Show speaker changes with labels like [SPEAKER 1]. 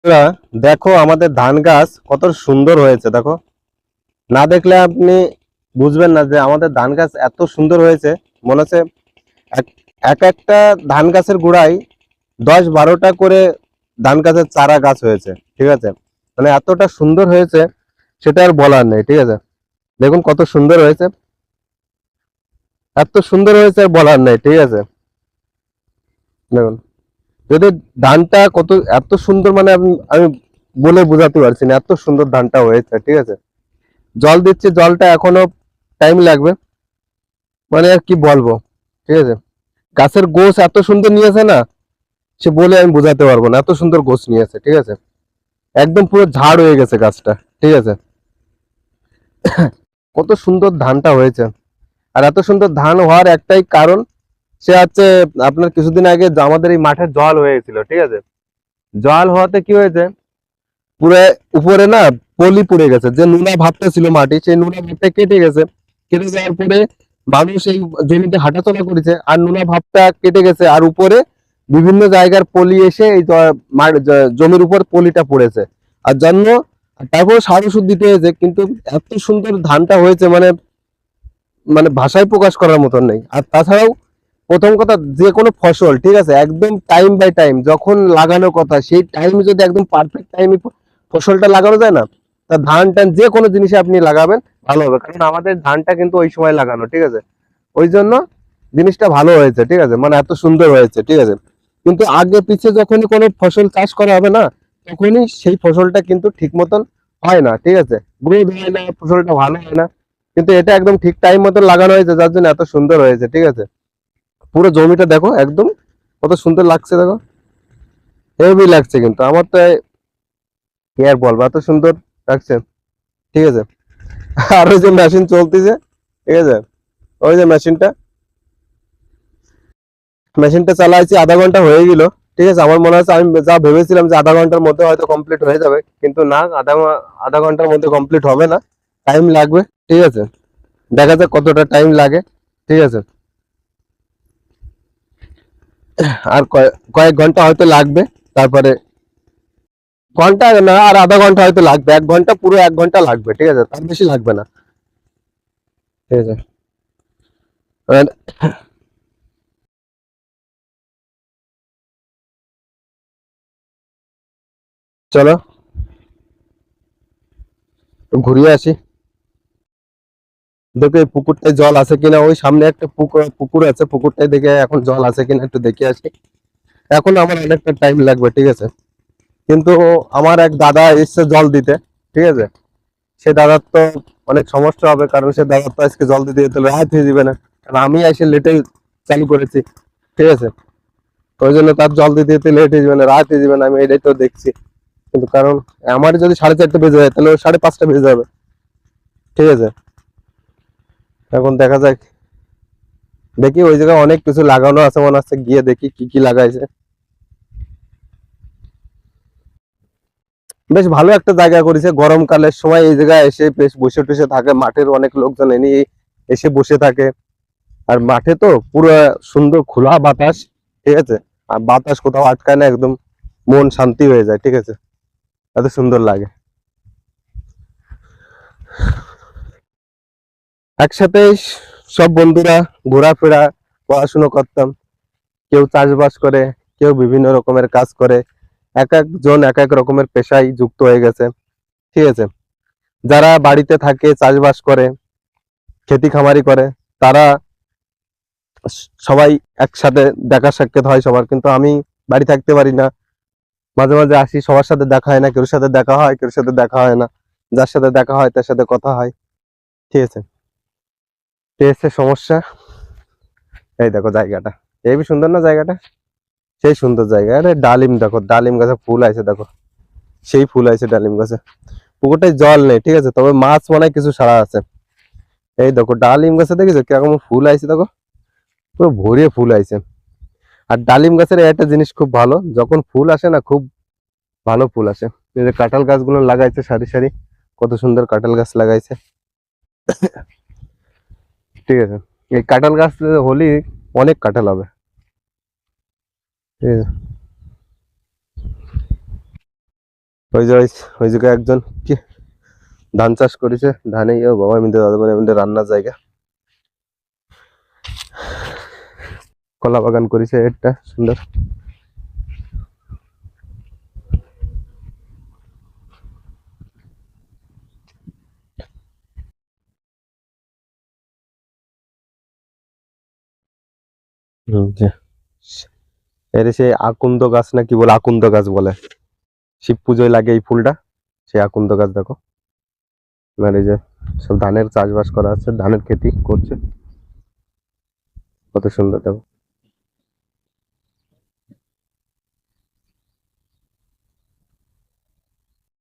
[SPEAKER 1] বন্ধুরা, দেখো আমাদের ধান গাছ কত সুন্দর হয়েছে। দেখো, না দেখলে আপনি বুঝবেন না যে আমাদের ধান গাছ এত সুন্দর হয়েছে। মনে হচ্ছে এক এক একটা ধান গাছের গোড়ায় 10-12টা করে ধান গাছের চারা গাছ হয়েছে। ঠিক আছে, মানে এতটা সুন্দর হয়েছে সেটা আর বলার নেই। ঠিক আছে, দেখুন কত সুন্দর হয়েছে, এত সুন্দর হয়েছে আর বলার নেই। ঠিক আছে, দেখুন যদি ধানটা কত এত সুন্দর, মানে আমি বলে বোঝাতে পারছি না, এত সুন্দর ধানটা হয়েছে। ঠিক আছে, জল দিচ্ছি, জলটা এখনো টাইম লাগবে, মানে আর কি বলবো। ঠিক আছে, গাছের গোছ এত সুন্দর নিয়েছে না, সে বলে আমি বোঝাতে পারবো না, এত সুন্দর গোছ নিয়েছে। ঠিক আছে, একদম পুরো ঝাড় হয়ে গেছে গাছটা। ঠিক আছে, কত সুন্দর ধানটা হয়েছে। আর এত সুন্দর ধান হওয়ার একটাই কারণ, সে হচ্ছে আপনার কিছুদিন আগে যে আমাদের এই মাঠে জল হয়েছিল। ঠিক আছে, জল হওয়াতে কি হয়েছে, পুরো উপরে না পলি পড়ে গেছে, যে নোনা ভাবটা ছিল মাটি, সেই নোনা ভাবটা কেটে গেছে। কেটে যাওয়ার পরে মানুষ এই জমিতে হাঁটাচলা করেছে, আর নোনা ভাবটা কেটে গেছে, আর উপরে বিভিন্ন জায়গার পলি এসে এই জমির উপর পলিটা পড়েছে। আর জন্য তারপর সার ওষুধ দিতে হয়েছে, কিন্তু এত সুন্দর ধানটা হয়েছে, মানে মানে ভাষায় প্রকাশ করার মতন নেই। আর তাছাড়াও প্রথম কথা, যে কোনো ফসল, ঠিক আছে, একদম টাইম বাই টাইম যখন লাগানোর কথা সেই টাইমে যদি একদম পারফেক্ট টাইমে ফসলটা লাগানো যায় না, তা ধান টান যে কোনো জিনিসে আপনি লাগাবেন ভালো হবে। কারণ আমাদের ধানটা কিন্তু ওই সময় লাগানো। ঠিক আছে, ওই জন্য জিনিসটা ভালো হয়েছে। ঠিক আছে, মানে এত সুন্দর হয়েছে। ঠিক আছে, কিন্তু আগে পিছে যখনই কোনো ফসল চাষ করা হবে না, তখনই সেই ফসলটা কিন্তু ঠিক মতন হয় না। ঠিক আছে, গ্রোথ হয় না, ফসলটা ভালো হয় না। কিন্তু এটা একদম ঠিক টাইম মতো লাগানো হয়েছে, যার জন্য এত সুন্দর হয়েছে। ঠিক আছে, পুরো জমিটা দেখো একদম কত সুন্দর লাগছে। দেখো, হেভি লাগছে, কিন্তু আমার তো কি আর বলবো, এত সুন্দর লাগছে। ঠিক আছে, আর ওই যে মেশিন চলতেছে, ঠিক আছে, ওই যে মেশিনটা চালাইছি, আধা ঘন্টা হয়ে গেল। ঠিক আছে, আমার মনে হচ্ছে আমি যা ভেবেছিলাম যে আধা ঘন্টার মধ্যে হয়তো কমপ্লিট হয়ে যাবে, কিন্তু না, আধা ঘন্টার মধ্যে কমপ্লিট হবে না, টাইম লাগবে। ঠিক আছে, দেখা যাক কতটা টাইম লাগে। ঠিক আছে, আর কয়েক ঘন্টা হয়তো লাগবে। তারপরে ঘন্টা না, আর আধা ঘন্টা হয়তো লাগবে, 1 ঘন্টা, পুরো 1 ঘন্টা লাগবে। ঠিক আছে, তার বেশি লাগবে না। ঠিক আছে, আর চলো ঘুরিয়ে আসি, দেখো এই পুকুরটায় জল আছে কিনা। ওই সামনে একটা পুকুর পুকুর আছে, পুকুরটায় দেখে এখন জল আছে কিনা একটু দেখে আসি। এখন আমার অনেকটা টাইম লাগবে। ঠিক আছে, কিন্তু আমার এক দাদা এসছে জল দিতে। ঠিক আছে, সে দাদার তো অনেক সমস্যা হবে, কারণ সে দাদার তো আজকে জল দিতে যেতে রাত হয়ে যাবে না, কারণ আমি এসে লেটে চালু করেছি। ঠিক আছে, তো ওই জন্য তার জল দিতে যেতে লেট হয়ে যাবে না, রাত হয়ে যাবে না, আমি এটাই তো দেখছি। কিন্তু কারণ আমার যদি 4:30 বেজে যায়, তাহলে ওর 5:30 বেজে যাবে। ঠিক আছে, এখন দেখা যাক, দেখি ওই জায়গায় অনেক কিছু লাগানো আছে মনে হচ্ছে, গিয়ে দেখি কি কি লাগাইছে। বেশ ভালো একটা জায়গা করেছে, গরমকালের সময় এই জায়গায় এসে বেশ বসে টসে থাকে, মাঠের অনেক লোকজন এনে এসে বসে থাকে। আর মাঠে তো পুরো সুন্দর খোলা বাতাস। ঠিক আছে, আর বাতাস কোথাও আটকায় না, একদম মন শান্তি হয়ে যায়। ঠিক আছে, এত সুন্দর লাগে। একসাথে সব বন্ধুরা ঘোরাফেরা, পড়াশুনো করতাম, কেউ চাষবাস করে, কেউ বিভিন্ন রকমের কাজ করে, এক একজন এক এক রকমের পেশায় যুক্ত হয়ে গেছে। ঠিক আছে, যারা বাড়িতে থাকে চাষবাস করে, খেতি খামারি করে, তারা সবাই একসাথে দেখা সাক্ষাৎ হয় সবার, কিন্তু আমি বাড়ি থাকতে পারি না, মাঝে মাঝে আসি, সবার সাথে দেখা হয় না, কেউর সাথে দেখা হয়, কেউর সাথে দেখা হয় না, যার সাথে দেখা হয় তার সাথে কথা হয়। ঠিক আছে, এই হচ্ছে সমস্যা। এই দেখো জায়গাটা, এই সুন্দর না জায়গাটা, সেই সুন্দর জায়গা। আরে ডালিম দেখো, ডালিম গাছে ফুল আছে দেখো, সেই ফুল আছে ডালিম গাছে। পুকুরটায় জল নেই, ঠিক আছে, তবে মাছ মনে হয় কিছু সারা আছে। এই দেখো ডালিম গাছে দেখেছো কিরকম ফুল আছে, দেখো পুরো ভরিয়ে ফুল আছে। আর ডালিম গাছের একটা জিনিস খুব ভালো, যখন ফুল আসে না, খুব ভালো ফুল আসে। এই যে কাঁঠাল গাছগুলো লাগাইছে সারি সারি, কত সুন্দর কাঁঠাল গাছ লাগাইছে। ঠিক আছে, এই কাঁঠাল গাছ হলে অনেক কাঁঠাল হবে। ঠিক আছে। ওই যে ওই জায়গায় একজন কি ধান চাষ করেছে, ধানে ও বাবা এমনি দাদা এমনি রান্নার জায়গা, কলা বাগান করেছে একটা সুন্দর। যে এর সেই আকন্দ গাছ না কি বলে, আকন্দ গাছ বলে, শিব পুজোয় লাগে এই ফুলটা, সেই আকন্দ গাছ দেখো। এবার এই যে সব ধানের চাষবাস করা আছে, ধানের খেতি করছে, কত সুন্দর দেখো।